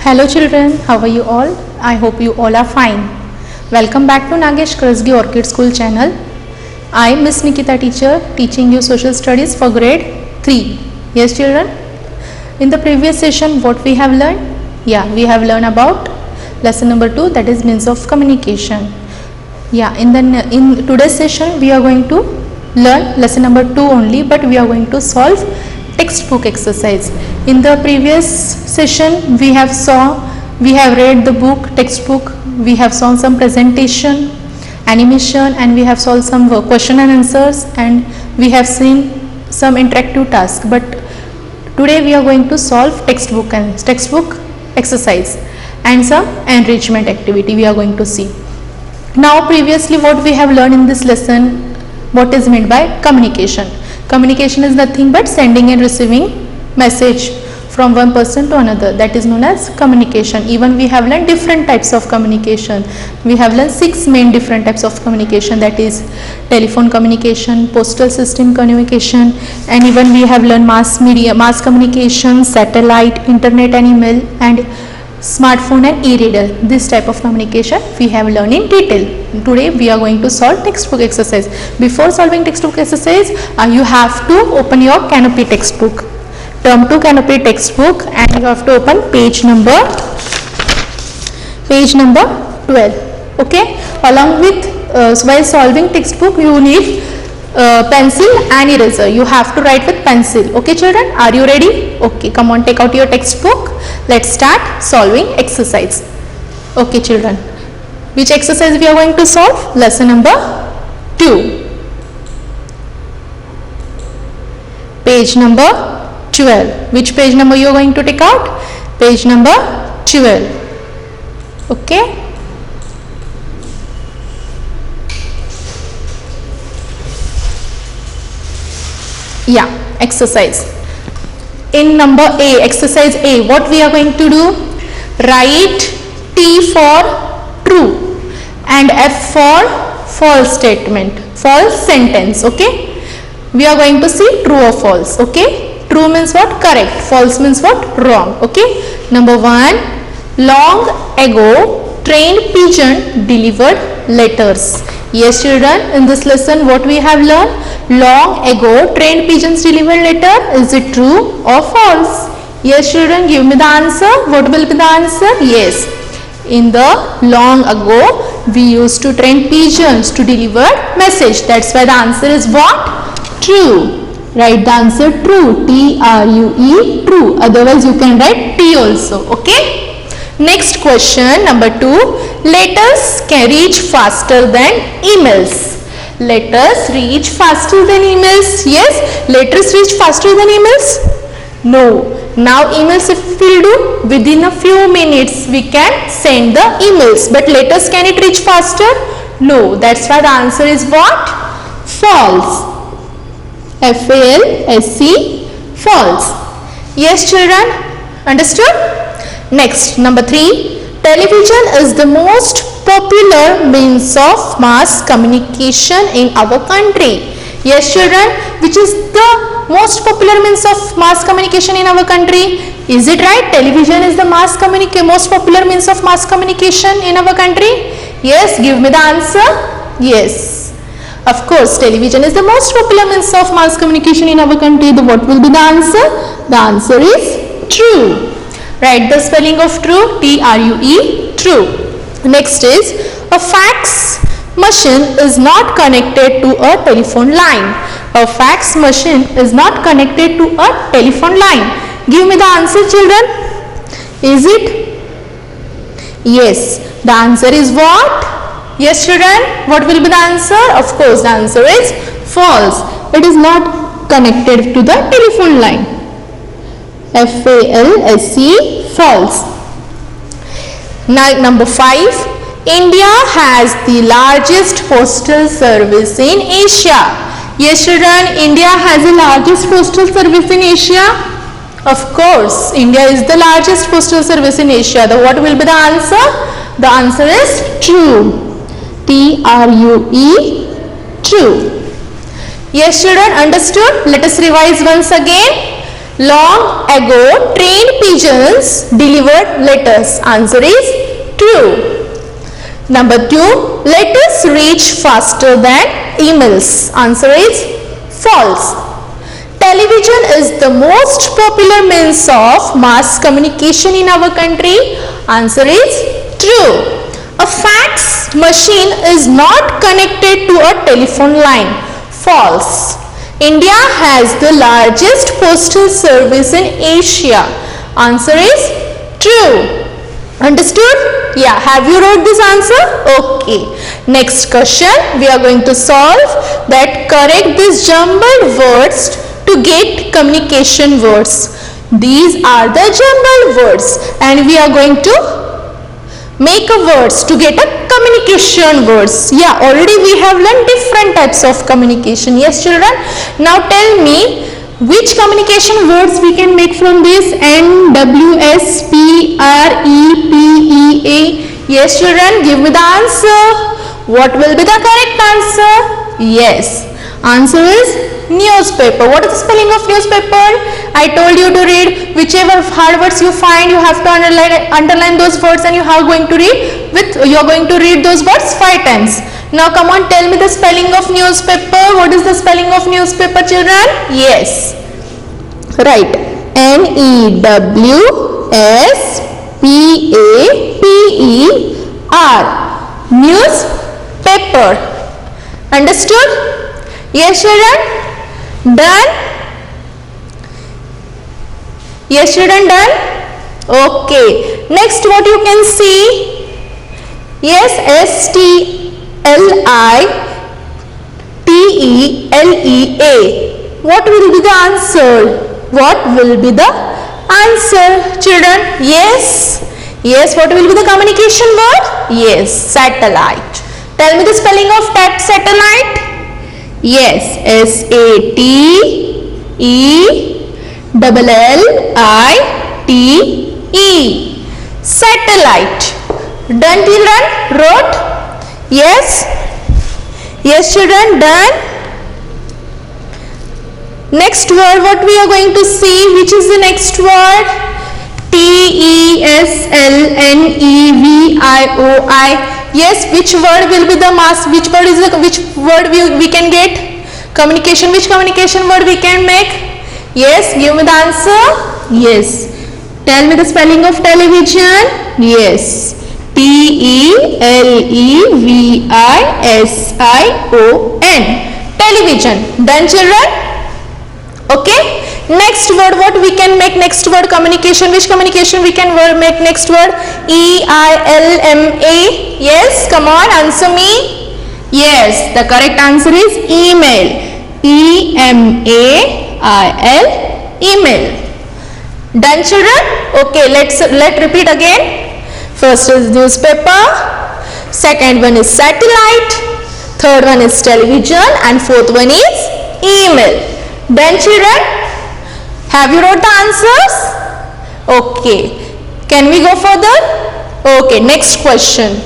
Hello children, how are you all? I hope you all are fine. Welcome back to Nagesh Krasgi Orchid School channel. I am Miss Nikita teacher teaching you social studies for grade 3. Yes children? In the previous session what we have learned? Yeah, we have learned about lesson number 2, that is means of communication. Yeah, in today's session we are going to learn lesson number 2 only, but we are going to solve textbook exercise. In the previous session we have read the book textbook, we have saw some presentation, animation, and we have solved some question and answers, and we have seen some interactive task. But today we are going to solve textbook exercise and some enrichment activity we are going to see. Now previously what we have learned in this lesson, what is meant by communication. Communication is nothing but sending and receiving message from one person to another, that is known as communication. Even we have learned different types of communication. We have learned 6 main different types of communication, that is telephone communication, postal system communication, and even we have learned mass media, mass communication, satellite, internet and email, and smartphone and e-reader. This type of communication we have learned in detail. Today we are going to solve textbook exercise. Before solving textbook exercise, you have to open your Canopy textbook. Term 2 Canopy textbook, and you have to open page number 12. Okay. Along with while solving textbook, you need pencil and eraser. You have to write with pencil. Okay children, are you ready? Okay, come on, take out your textbook. Let's start solving exercise. Okay children, which exercise we are going to solve? Lesson number 2, page number 12. Which page number you are going to take out? Page number 12. Okay. Yeah, exercise. In number A, exercise A, what we are going to do? Write T for true and F for false statement, false sentence. Okay. We are going to see true or false. Okay. True means what? Correct. False means what? Wrong. Okay. Number 1, long ago trained pigeon delivered letters. Yes children, in this lesson what we have learned? Long ago trained pigeons delivered letter. Is it true or false? Yes children, give me the answer. What will be the answer? Yes. In the long ago we used to train pigeons to deliver message. That's why the answer is what? True. Write the answer true. T-R-U-E, true. Otherwise you can write T also. Okay. Next question, number 2. Letters can reach faster than emails. Letters reach faster than emails. Yes, letters reach faster than emails. No. Now emails, if we do, within a few minutes we can send the emails. But letters, can it reach faster? No. That's why the answer is what? False. F-A-L-S-E, false. Yes children, understood? Next, number 3. Television is the most popular means of mass communication in our country. Yes children, which is the most popular means of mass communication in our country? Is it right? Television is the most popular means of mass communication in our country? Yes, give me the answer. Yes. Of course, television is the most popular means of mass communication in our country. What will be the answer? The answer is true. Write the spelling of true, T-R-U-E, true. Next is, a fax machine is not connected to a telephone line. A fax machine is not connected to a telephone line. Give me the answer children. Is it? Yes. The answer is what? Yes children, what will be the answer? Of course, the answer is false. It is not connected to the telephone line. F-A-L-S-E, false. Now number 5. India has the largest postal service in Asia. Yes children, India has the largest postal service in Asia. Of course, India is the largest postal service in Asia. What will be the answer? The answer is true. T-R-U-E, true. Yes children, understood? Let us revise once again. Long ago, trained pigeons delivered letters. Answer is true. Number 2, letters reach faster than emails. Answer is false. Television is the most popular means of mass communication in our country. Answer is true. A fax machine is not connected to a telephone line. False. India has the largest postal service in Asia. Answer is true. Understood? Yeah. Have you wrote this answer? Okay. Next question we are going to solve. That correct these jumbled words to get communication words. These are the jumbled words and we are going to make a words to get a communication words. Yeah, already we have learned different types of communication. Yes children. Now tell me which communication words we can make from this N, W, S, P, R, E, P, E, A. Yes children, give me the answer. What will be the correct answer? Yes, answer is newspaper. What is the spelling of newspaper? I told you to read whichever hard words you find, you have to underline those words and you are going to read those words 5 times. Now come on, tell me the spelling of newspaper. What is the spelling of newspaper children? Yes. Right. N-E-W-S-P-A-P-E-R. Newspaper. Understood? Yes children? Done? Yes children, done? Okay. Next what you can see? Yes, S-T-L-I-T-E-L-E-A. What will be the answer? What will be the answer children? Yes. Yes, what will be the communication word? Yes, satellite. Tell me the spelling of that satellite. Yes, S-A-T-E-L-L-I-T-E. Satellite. Done children? Wrote? Yes? Yes children, done? Next word what we are going to see, which is the next word? T-E-S-L-N-E-V-I-O-I. Yes, which word will be the mass? Which word we can get? Communication. Which communication word we can make? Yes, give me the answer. Yes. Tell me the spelling of television. Yes. T-E-L-E-V-I-S-I-O-N. Television. Done children? Okay. Next word what we can make? Next word communication. Which communication we can make next word? E-I-L-M-A. Yes, come on, answer me. Yes, the correct answer is email. E-M-A-I-L. Email. Done children? Okay, let's repeat again. First is newspaper, second one is satellite, third one is television and fourth one is email. Done children? Have you wrote the answers? Okay. Can we go further? Okay, next question.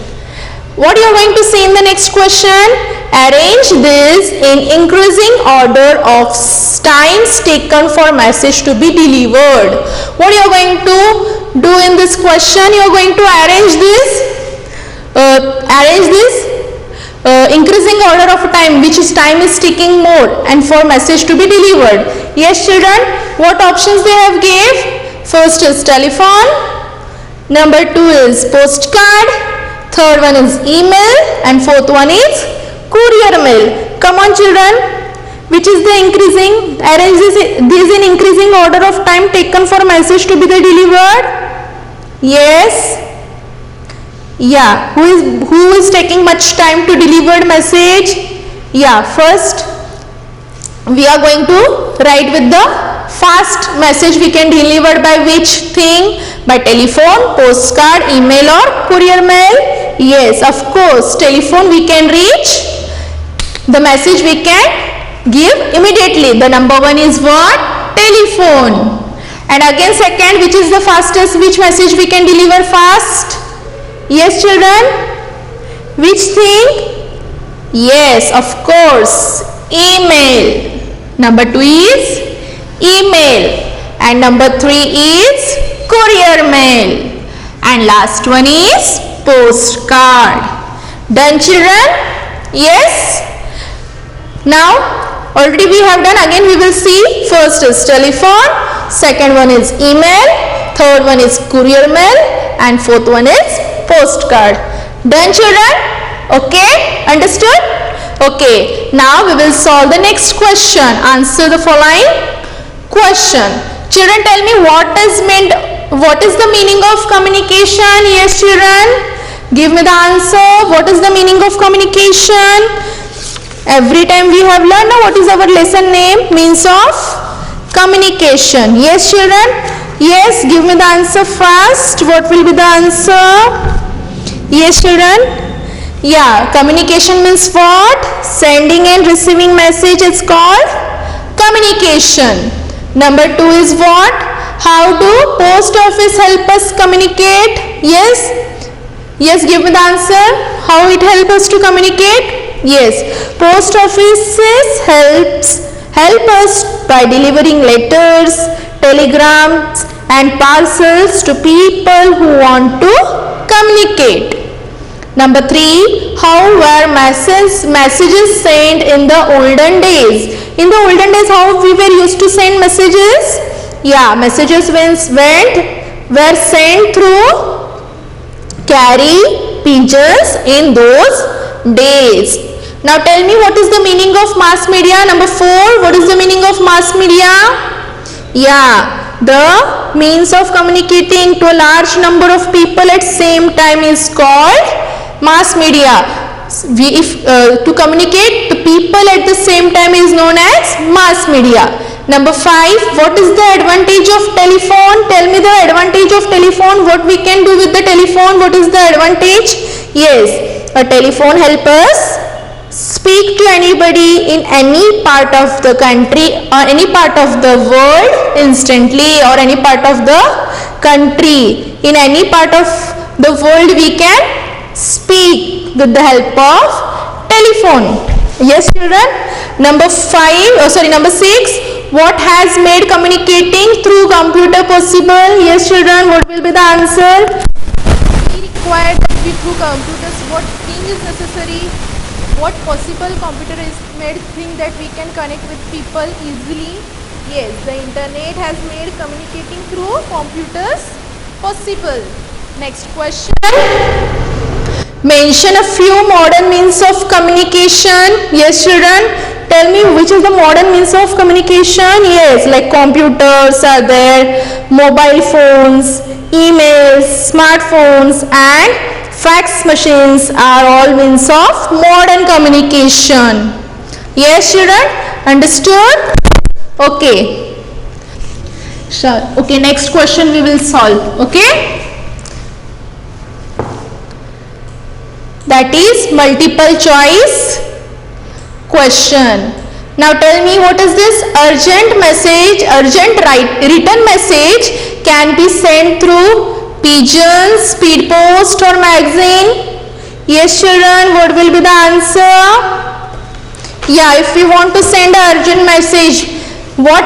What you are going to see in the next question? Arrange this in increasing order of times taken for message to be delivered. What you are going to do in this question? You are going to arrange this. Increasing order of time, which is time is taking more and for message to be delivered. Yes children, what options they have gave? First is telephone, number 2 is postcard, third one is email and fourth one is courier mail. Come on children, which is the increasing? Arrange this in increasing order of time taken for message to be delivered. Yes. Yeah, who is taking much time to deliver message? Yeah, first we are going to write with the fast message we can deliver by which thing? By telephone, postcard, email or courier mail? Yes, of course, telephone we can reach. The message we can give immediately. The number 1 is what? Telephone. And again second, which is the fastest? Which message we can deliver fast? Yes children, which thing? Yes, of course, email. Number 2 is email. And number 3 is courier mail. And last one is postcard. Done, children? Yes? Now already we have done. Again we will see. First is telephone, second one is email, third one is courier mail, and fourth one is postcard. Done, children? Okay, understood? Okay, now we will solve the next question. Answer the following question. Children, tell me what is the meaning of communication? Yes, children, give me the answer. What is the meaning of communication? Every time we have learned now what is our lesson name? Means of communication. Yes, children? Yes, give me the answer first. What will be the answer? Yes, children? Yeah, communication means what? Sending and receiving message is called communication. Number 2 is what? How do post office help us communicate? Yes? Yes, give me the answer. How it helps us to communicate? Yes, post offices help us by delivering letters, telegrams and parcels to people who want to communicate. Number 3, how were messages sent in the olden days? In the olden days, how we were used to send messages? Yeah, messages were sent through carry pigeons in those days. Now tell me what is the meaning of mass media? Number 4, what is the meaning of mass media? Yeah, the means of communicating to a large number of people at same time is called mass media. To communicate to people at the same time is known as mass media. Number 5, what is the advantage of telephone? Tell me the advantage of telephone. What we can do with the telephone? What is the advantage? Yes, a telephone helps us speak to anybody in any part of the country or any part of the world instantly, or any part of the country. In any part of the world we can speak with the help of telephone. Yes, children? Number 6, what has made communicating through computer possible? Yes, children, what will be the answer? We require that through computers, what thing is necessary? What possible computer is made thing that we can connect with people easily? Yes, the internet has made communicating through computers possible. Next question. Mention a few modern means of communication. Yes, children, tell me which is the modern means of communication. Yes, like computers are there, mobile phones, emails, smartphones and fax machines are all means of modern communication. Yes, children, understood? Okay. Sure. Okay, next question we will solve. Okay. That is multiple choice question. Now tell me what is this? Urgent message, written message can be sent through pigeon, speed post or magazine? Yes, children, what will be the answer? Yeah, if we want to send an urgent message, what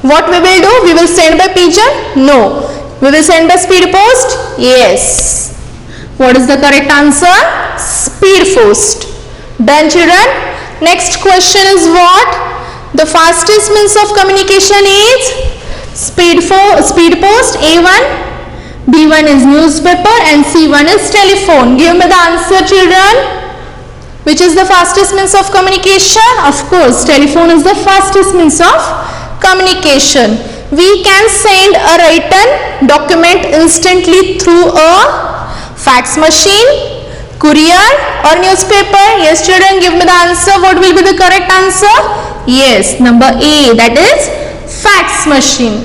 we will do? We will send by pigeon? No. We will send by speed post? Yes. What is the correct answer? Speed post. Done, children? Next question is what? The fastest means of communication is speed post. A1, B1 is newspaper and C1 is telephone. Give me the answer, children. Which is the fastest means of communication? Of course, telephone is the fastest means of communication. We can send a written document instantly through a fax machine, courier or newspaper. Yes, children, give me the answer. What will be the correct answer? Yes, number A, that is fax machine.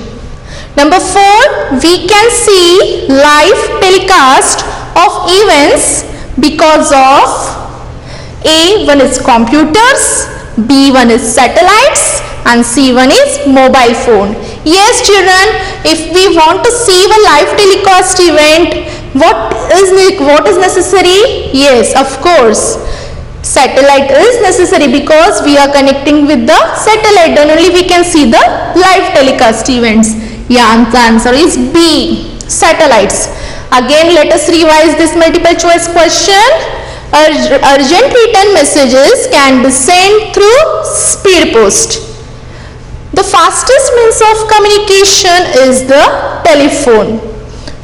Number 4, we can see live telecast of events because of A1 is computers, B1 is satellites and C1 is mobile phone. Yes, children, if we want to see a live telecast event, what is necessary? Yes, of course. Satellite is necessary because we are connecting with the satellite, then only we can see the live telecast events. Yeah, the answer is B, satellites. Again, let us revise this multiple choice question. Urgent written messages can be sent through speed post. The fastest means of communication is the telephone.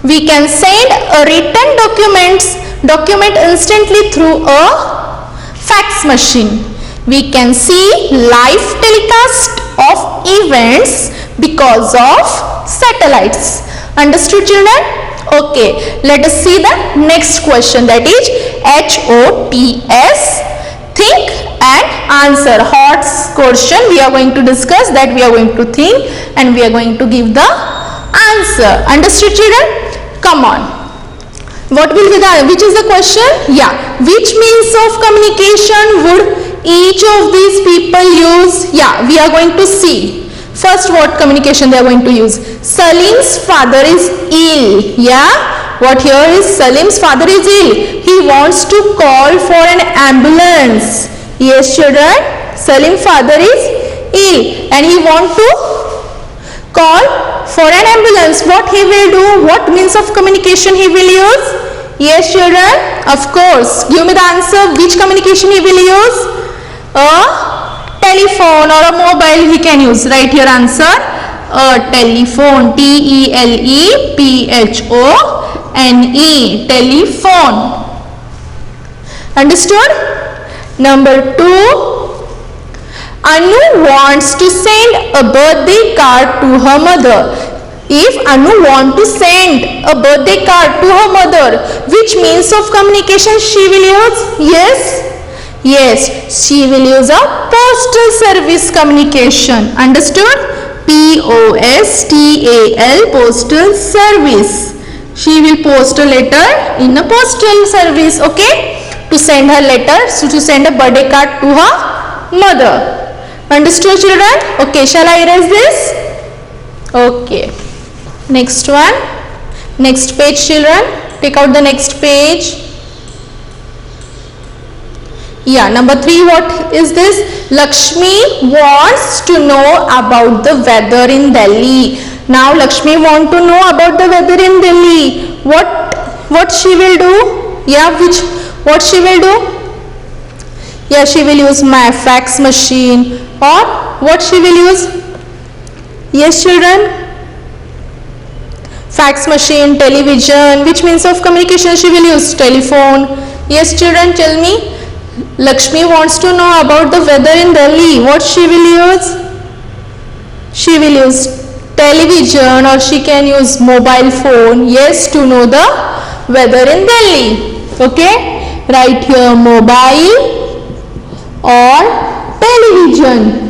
We can send a written document instantly through a fax machine. We can see live telecast of events because of satellites. Understood, children? Okay, let us see the next question, that is HOTS, think and answer. HOTS question we are going to discuss, that we are going to think and we are going to give the answer. Understood, children? Come on. What will be the, which is the question? Yeah, which means of communication would each of these people use? Yeah, we are going to see. First, what communication they are going to use? Salim's father is ill. Yeah, what here is Salim's father is ill. He wants to call for an ambulance. Yes, children, Salim's father is ill and he wants to call for an ambulance. What he will do? What means of communication he will use? Yes, children, of course. Give me the answer. Which communication he will use? A telephone or a mobile he can use. Write your answer. A telephone. T-E-L-E-P-H-O-N-E. Telephone. Understood? Number 2. Anu wants to send a birthday card to her mother. If Anu wants to send a birthday card to her mother, which means of communication she will use? Yes, she will use a postal service communication. Understood? P-O-S-T-A-L, postal service. She will post a letter in a postal service, okay? To send her letter, so to send a birthday card to her mother. Understood, children? Okay, shall I erase this? Okay. Next one. Next page, children. Take out the next page. Yeah, number 3, what is this? Lakshmi wants to know about the weather in Delhi. Now Lakshmi want to know about the weather in Delhi. What she will do? Yeah, what she will do? Yeah, she will use my fax machine, or what she will use? Yes, children? Fax machine, television. Which means of communication she will use? Telephone. Yes, children, tell me. Lakshmi wants to know about the weather in Delhi. What she will use? She will use television, or she can use mobile phone. Yes, to know the weather in Delhi. Okay? Write here mobile or television.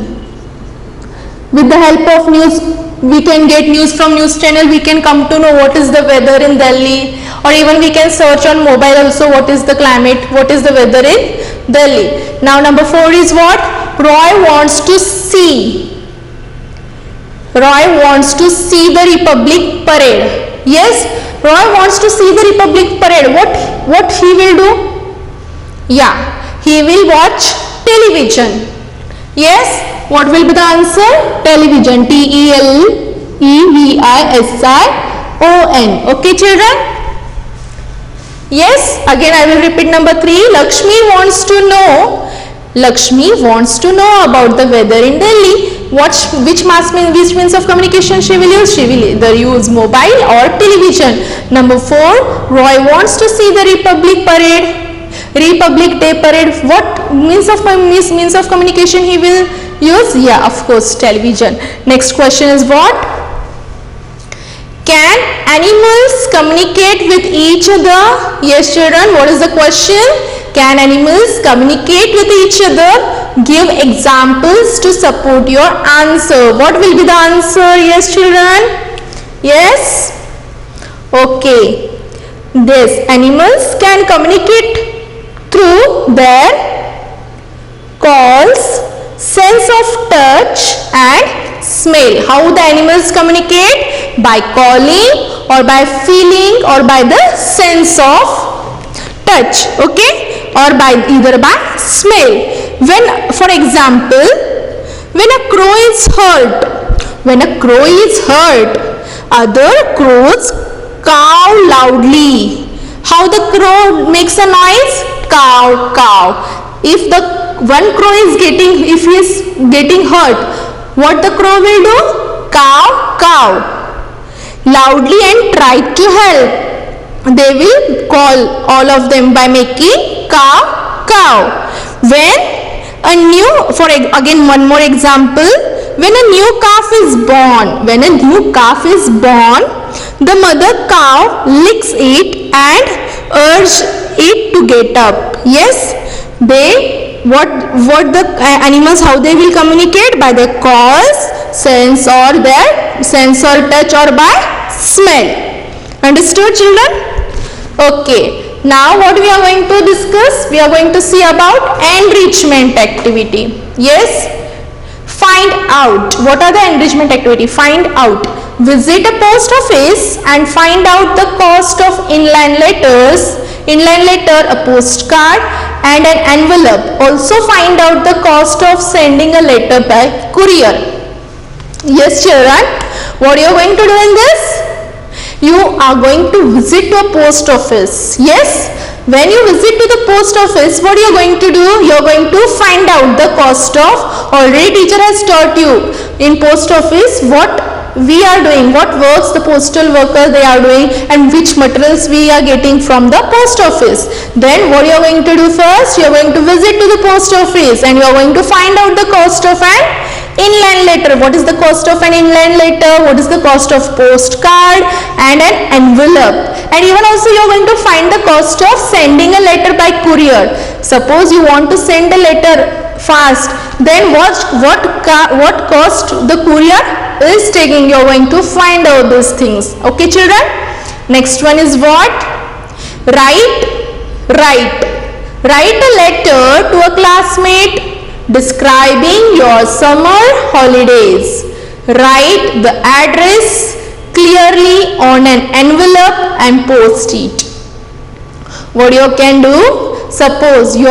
With the help of news, we can get news from news channel. We can come to know what is the weather in Delhi, or even we can search on mobile also what is the climate, what is the weather in Delhi. Now number 4 is what? Roy wants to see. Roy wants to see the Republic Parade. Yes, Roy wants to see the Republic Parade. What he will do? Yeah, he will watch television. Yes, what will be the answer? Television. T-E-L-E-V-I-S-I-O-N. Okay, children? Yes, again I will repeat number 3. Lakshmi wants to know about the weather in Delhi. Which means of communication she will use? She will either use mobile or television. Number 4. Roy wants to see the Republic Day parade. What means of communication he will use? Yeah, of course, television. Next question is what? Can animals communicate with each other? Yes, children, what is the question? Can animals communicate with each other? Give examples to support your answer. What will be the answer? Yes, children? Yes? Okay. These animals can communicate through their calls, sense of touch and smell. How the animals communicate? By calling, or by feeling, or by the sense of touch. Okay? or by either by smell. When, for example, when a crow is heard, other crows caw loudly. How the crow makes a noise? Caw, caw. If the one crow is getting hurt, what the crow will do? Caw, caw. Loudly and try to help. They will call all of them by making caw, caw. When a new, again one more example, when a new calf is born, the mother cow licks it and urges it to get up. Yes, what the animals, how they will communicate? By their calls, sense or touch, or by smell. Understood, children? Okay. Now what we are going to discuss? We are going to see about enrichment activity. Yes. Find out. What are the enrichment activity? Find out. Visit a post office and find out the cost of inline letter, a postcard and an envelope. Also find out the cost of sending a letter by courier. Yes, children. What you are going to do in this? You are going to visit to a post office. Yes. When you visit to the post office, what you are going to do? You are going to find out the cost of, already teacher has taught you in post office what we are doing, what works the postal worker they are doing, and which materials we are getting from the post office. Then what you are going to do first? You are going to visit to the post office and you are going to find out the cost of an inline letter. What is the cost of an inline letter? What is the cost of postcard and an envelope? And even also you are going to find the cost of sending a letter by courier. Suppose you want to send a letter fast, then what cost the courier is taking? You are going to find out these things. Okay, children? Next one is what? Write a letter to a classmate describing your summer holidays. Write the address clearly on an envelope and post it. What you can do? Suppose you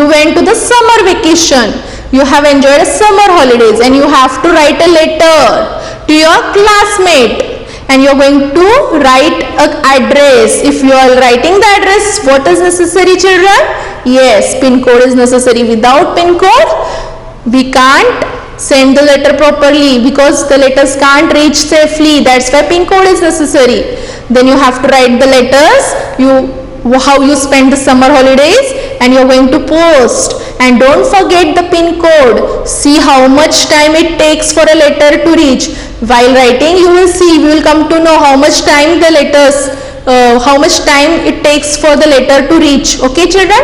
went to the summer vacation. You have enjoyed summer holidays and you have to write a letter to your classmate. And you are going to write an address. If you are writing the address, what is necessary, children? Yes, pin code is necessary. Without pin code, we can't send the letter properly because the letters can't reach safely. That's why pin code is necessary. Then you have to write the letters, how you spend the summer holidays, and you are going to post. And don't forget the pin code. See how much time it takes for a letter to reach. While writing, you will see, we will come to know how much time it takes for the letter to reach. Okay, children?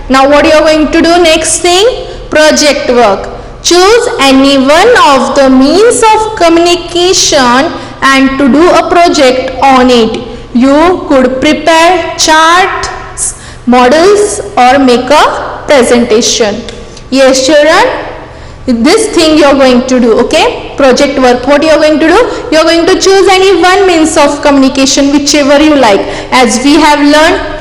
Now what you are going to do? Next thing, project work. Choose any one of the means of communication and to do a project on it. You could prepare charts, models, or make a presentation. Yes, children? This thing you are going to do, okay? Project work. What you are going to do? You are going to choose any one means of communication, whichever you like. As we have learned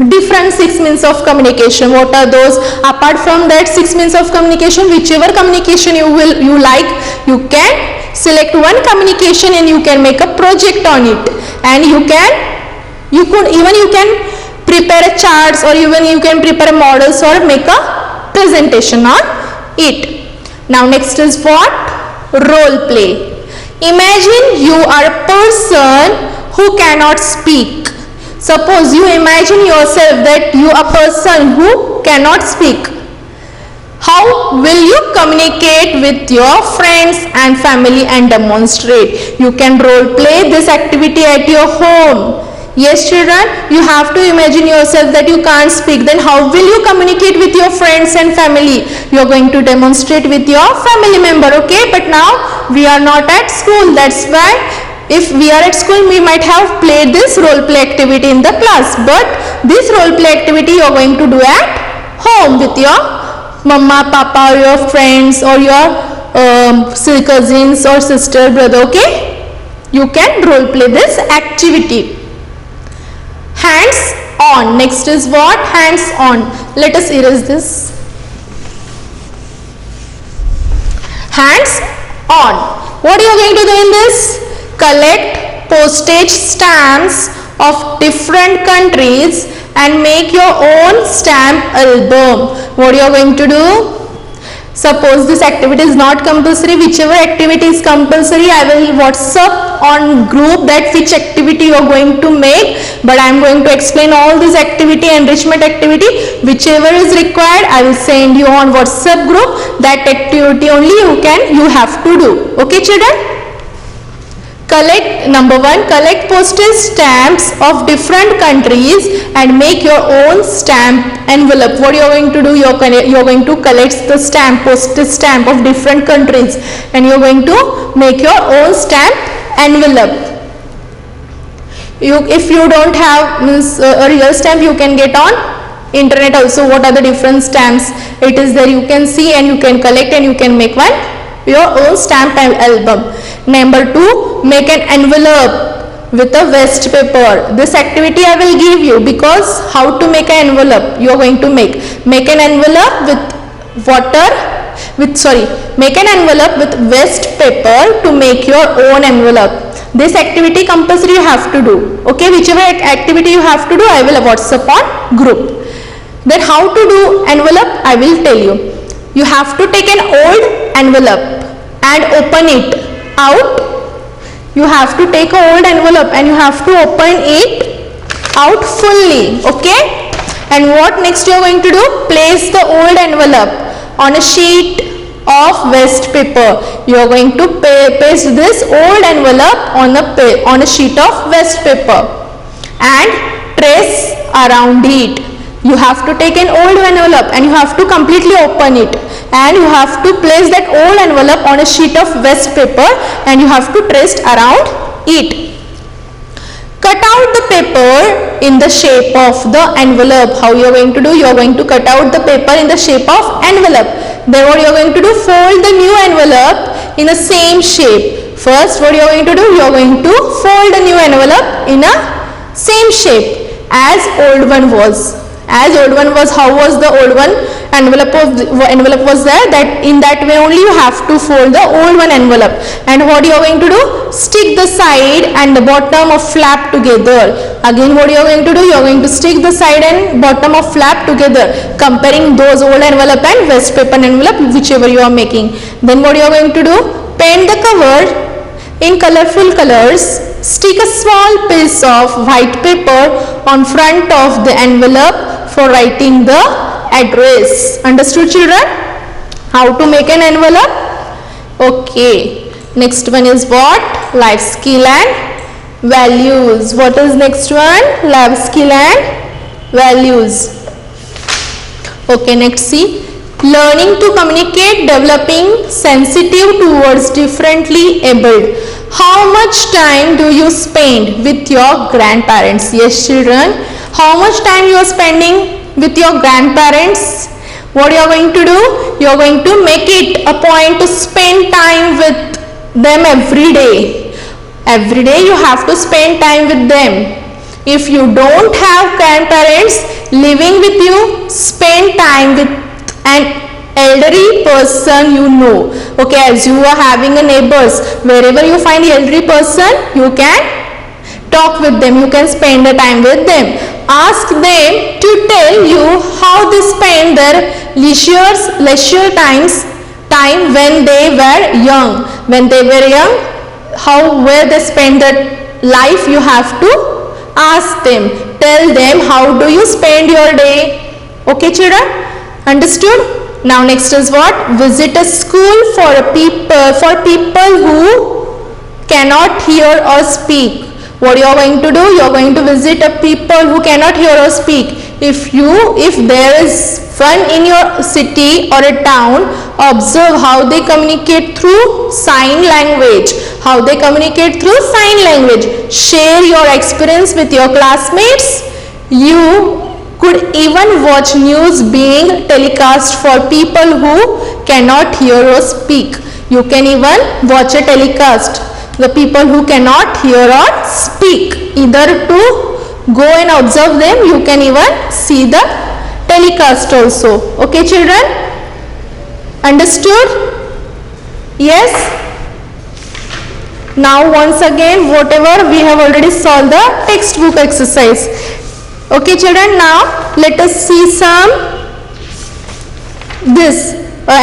different 6 means of communication. What are those? Apart from that 6 means of communication, whichever communication you like, you can select one communication and you can make a project on it. And you can prepare charts, or even you can prepare models or make a presentation on it. Now next is what? Role play. Imagine you are a person who cannot speak. Suppose you imagine yourself that you are a person who cannot speak. How will you communicate with your friends and family and demonstrate? You can role play this activity at your home. Yes, children, you have to imagine yourself that you can't speak. Then how will you communicate with your friends and family? You are going to demonstrate with your family member, okay? But now we are not at school. That's why if we are at school, we might have played this role play activity in the class. But this role play activity you are going to do at home with your mama, papa, or your friends, or your cousins or sister, brother, okay? You can role play this activity. Hands on. Next is what? Hands on. Let us erase this. Hands on. What are you going to do in this? Collect postage stamps of different countries and make your own stamp album. What you are going to do? Suppose this activity is not compulsory. Whichever activity is compulsory, I will WhatsApp on group that which activity you are going to make. But I am going to explain all this activity, enrichment activity. Whichever is required, I will send you on WhatsApp group. That activity only you have to do. Okay, children? Collect, number 1, collect postage stamps of different countries and make your own stamp envelope. What you are going to do? You are going to collect the postage stamp of different countries and you are going to make your own stamp envelope. If you don't have a real stamp, you can get on internet also what are the different stamps. It is there, you can see and you can collect and you can make your own stamp album. Number 2, make an envelope with a waste paper. This activity I will give you because how to make an envelope you are going to make an envelope make an envelope with waste paper to make your own envelope. This activity compulsory you have to do. Okay, whichever activity you have to do, I will WhatsApp on group. Then how to do envelope I will tell you. You have to take an old envelope and open it out. You have to take an old envelope and you have to open it out fully. Okay, and what next you are going to do? Place the old envelope on a sheet of waste paper. You are going to paste this old envelope on a sheet of waste paper and trace around it. You have to take an old envelope and you have to completely open it and you have to place that old envelope on a sheet of waste paper and you have to trace around it. Cut out the paper in the shape of the envelope. How you are going to do? You are going to cut out the paper in the shape of envelope. Then what you are going to do? Fold the new envelope in the same shape. First what you are going to do? You are going to fold the new envelope in a same shape as old one was. How was the old one? Envelope was there, that in that way only you have to fold the old one envelope. And what you are going to do? Stick the side and the bottom of flap together. Again what you are going to do? You are going to stick the side and bottom of flap together, comparing those old envelope and waste paper envelope, whichever you are making. Then what you are going to do? Paint the cover in colorful colors. Stick a small piece of white paper on front of the envelope for writing the address. Understood, children? How to make an envelope? Okay. Next one is what? Life skill and values. What is next one? Life skill and values. Okay, next see. Learning to communicate, developing sensitive towards differently abled. How much time do you spend with your grandparents? Yes, children. How much time you are spending with your grandparents? What you are going to do? You are going to make it a point to spend time with them every day. Every day you have to spend time with them. If you don't have grandparents living with you, spend time with an elderly person you know. Okay, as you are having a neighbors, wherever you find the elderly person, you can talk with them, you can spend the time with them. Ask them to tell you how they spend their leisure time when they were young. When they were young, where they spend their life, you have to ask them. Tell them how do you spend your day. Okay, children? Understood? Now next is what? Visit a school for people who cannot hear or speak. What you are going to do? You are going to visit a people who cannot hear or speak. If there is one in your city or a town, observe how they communicate through sign language. Share your experience with your classmates. You could even watch news being telecast for people who cannot hear or speak. You can even watch a telecast. The people who cannot hear or speak, either to go and observe them. You can even see the telecast also. Okay children, understood? Yes. Now once again, whatever we have already solved the textbook exercise. Okay children, now let us see some this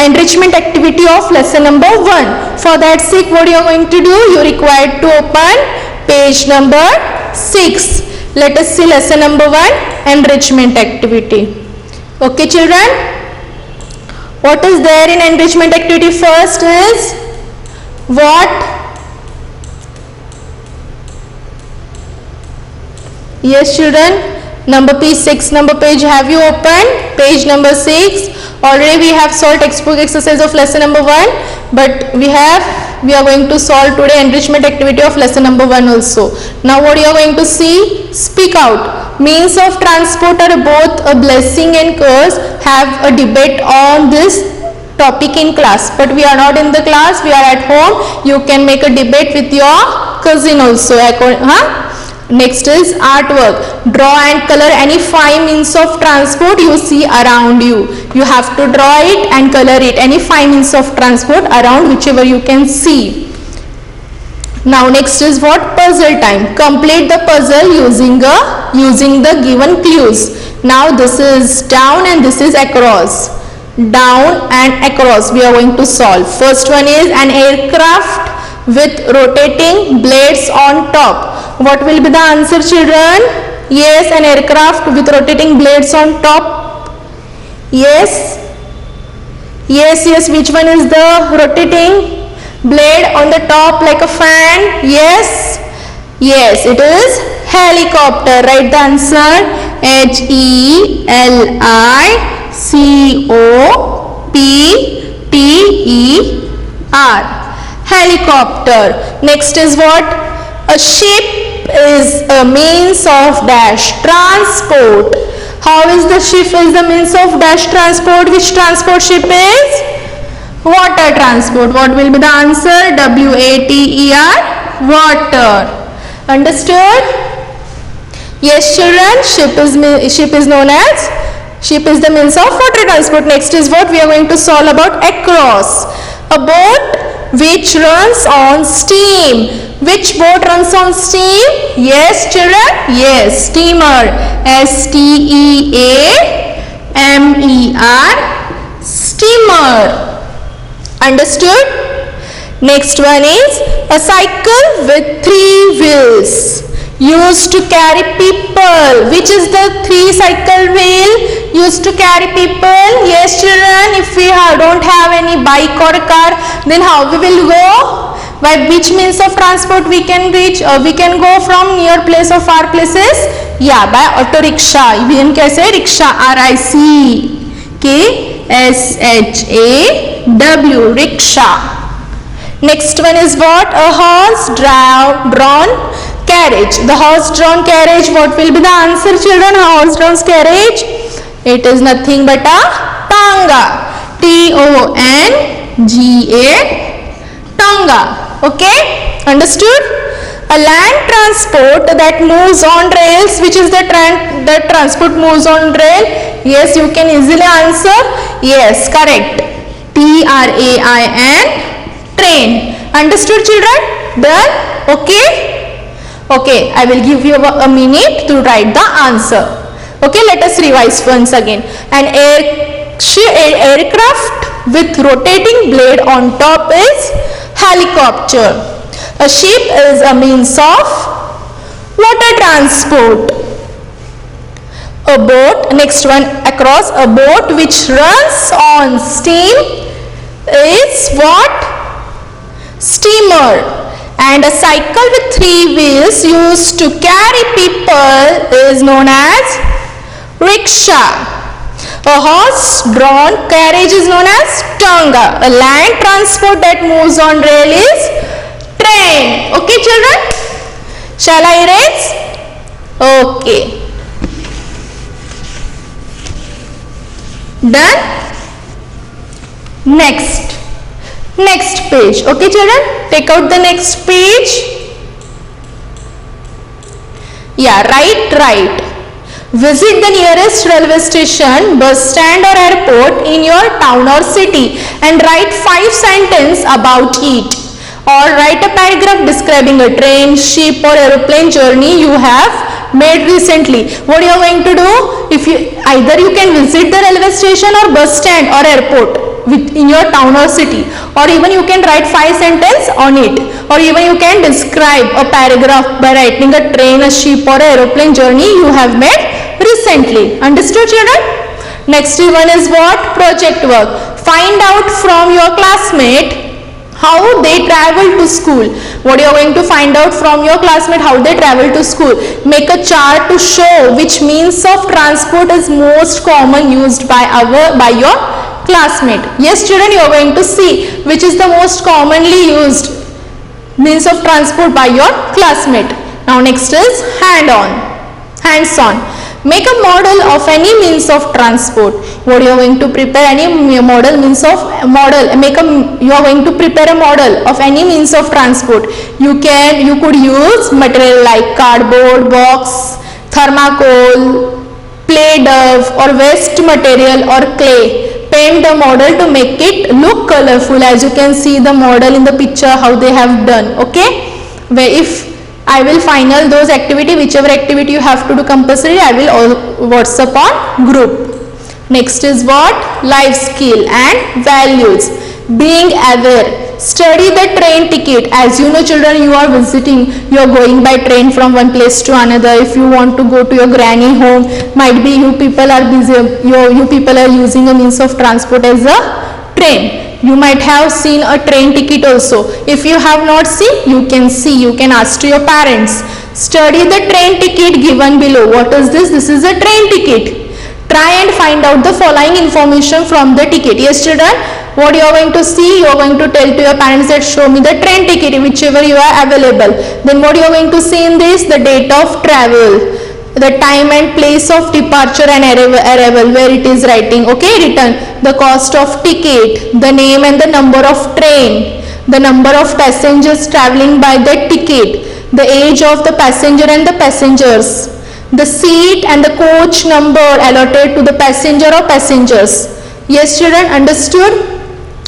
enrichment activity of lesson number 1. For that sake, what you are going to do? You are required to open page number 6. Let us see lesson number 1, enrichment activity. Okay children, what is there in enrichment activity? First is what? Yes children, number page 6 number page have you opened? Page number 6. Already we have solved textbook exercise of lesson number 1, but we are going to solve today enrichment activity of lesson number 1 also. Now what you are going to see? Speak out. Means of transport are both a blessing and curse. Have a debate on this topic in class, but we are not in the class, we are at home. You can make a debate with your cousin also. Next is artwork. Draw and color any 5 means of transport you see around you. You have to draw it and color it. Any 5 means of transport around whichever you can see. Now next is what? Puzzle time. Complete the puzzle using the given clues. Now this is down and this is across. Down and across we are going to solve. First one is an aircraft with rotating blades on top. What will be the answer children? Yes, an aircraft with rotating blades on top. Yes. Yes, which one is the rotating blade on the top like a fan? Yes. Yes, it is helicopter. Write the answer. Helicopter. Helicopter. Next is what? A ship is a means of dash transport. How is the ship is the means of dash transport? Which transport ship is? Water transport. What will be the answer? WATER. Water. Understood? Yes children, ship is the means of water transport. Next is what we are going to solve about across. A boat which runs on steam. Which boat runs on steam? Yes children, yes, steamer. STEAMER, steamer. Understood? Next one is a cycle with 3 wheels used to carry people. Which is the 3 cycle wheel used to carry people? Yes children, if we don't have any bike or car, then how we will go? By which means of transport we can reach? We can go from near place or far places? Yeah, by auto rickshaw. We can say rickshaw, RICKSHAW, rickshaw. Next one is what? A horse-drawn carriage. The horse-drawn carriage, what will be the answer children? Horse-drawn carriage? It is nothing but a tanga. TONGA. Tanga. Okay, understood? A land transport that moves on rails. Which is the transport moves on rail? Yes, you can easily answer. Yes, correct. TRAIN, train. Understood children? Done? Okay? Okay, I will give you a minute to write the answer. Okay, let us revise once again. An aircraft with rotating blade on top is helicopter. A ship is a means of water transport. A boat, next one across, a boat which runs on steam is what? Steamer. And a cycle with 3 wheels used to carry people is known as rickshaw. A horse-drawn carriage is known as tanga. A land transport that moves on rail is train. Okay children? Shall I erase? Okay. Done? Next page. Okay children? Take out the next page. Yeah, right. Visit the nearest railway station, bus stand or airport in your town or city and write 5 sentences about it. Or write a paragraph describing a train, ship or aeroplane journey you have made recently. What you are going to do? Either you can visit the railway station or bus stand or airport in your town or city, or even you can write 5 sentences on it, or even you can describe a paragraph by writing a train, a ship or aeroplane journey you have made recently. Understood, children? Next one is what? Project work. Find out from your classmate how they travel to school. What you are going to find out from your classmate? How they travel to school. Make a chart to show which means of transport is most common used by your classmate. Yes, children, you are going to see which is the most commonly used means of transport by your classmate. Now next is hands-on. Make a model of any means of transport. What you are going to prepare? Any model means of model. You are going to prepare a model of any means of transport. You could use material like cardboard, box, thermocol, play dough or waste material or clay. Paint the model to make it look colorful. As you can see the model in the picture how they have done. Okay, where if I will final those activity, whichever activity you have to do compulsory, I will WhatsApp on group. Next is what? Life skill and values. Being aware. Study the train ticket. As you know, children, you are going by train from one place to another. If you want to go to your granny home, might be you people are busy, you people are using a means of transport as a train. You might have seen a train ticket also. If you have not seen, you can ask to your parents. Study the train ticket given below. What is this? This is a train ticket. Try and find out the following information from the ticket. Yes, children, what you are going to see, you are going to tell to your parents that show me the train ticket, whichever you are available. Then what you are going to see in this? The date of travel, the time and place of departure and arrival, where it is writing. Okay, written. The cost of ticket, the name and the number of train, the number of passengers traveling by the ticket, the age of the passenger and the passengers, the seat and the coach number allotted to the passenger or passengers. Yes, children, understood?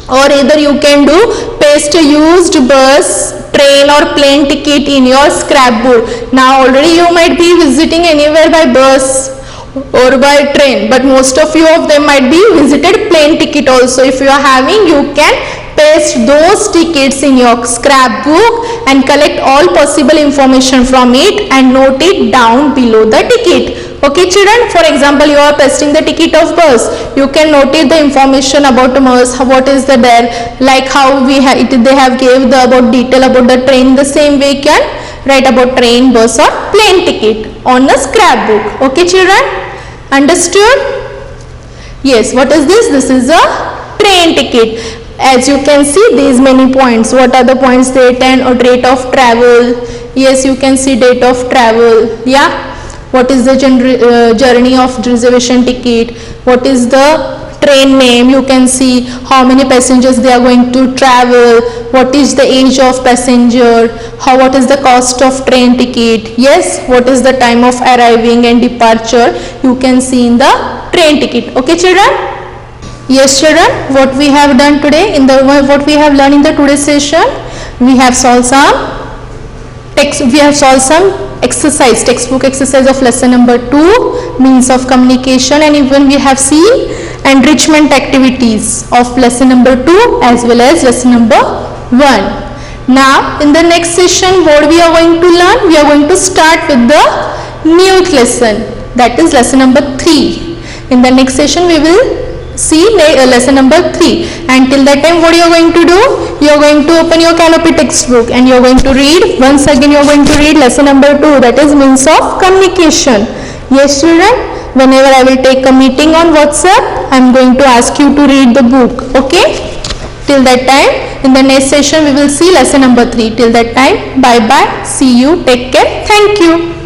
Or either you can do paste a used bus, train or plane ticket in your scrapbook. Now already you might be visiting anywhere by bus or by train, but most of them might be visited plane ticket also. If you are having, you can paste those tickets in your scrapbook and collect all possible information from it and note it down below the ticket. Okay, children, for example, you are pasting the ticket of bus. You can notate the information about bus, what is the there, like how they have gave the about detail about the train. The same way you can write about train, bus or plane ticket on a scrapbook. Okay, children, understood? Yes, what is this? This is a train ticket. As you can see, these many points. What are the points? Date and rate of travel. Yes, you can see date of travel. Yeah. What is the journey of reservation ticket? What is the train name? You can see how many passengers they are going to travel. What is the age of passenger? What is the cost of train ticket? Yes, what is the time of arriving and departure? You can see in the train ticket. Okay, children? Yes, children, what we have done today what we have learned in the today's session, we have solved some textbook exercise of lesson number 2, means of communication, and even we have seen enrichment activities of lesson number 2 as well as lesson number 1. Now in the next session, what we are going to learn? We are going to start with the new lesson, that is lesson number 3. In the next session we will see lesson number 3. Until that time, what you are going to do? You are going to open your Canopy textbook and you are going to read. Once again, you are going to read lesson number 2, that is means of communication. Yes, children, whenever I will take a meeting on WhatsApp, I am going to ask you to read the book. Okay? Till that time, in the next session, we will see lesson number 3. Till that time, bye bye. See you. Take care. Thank you.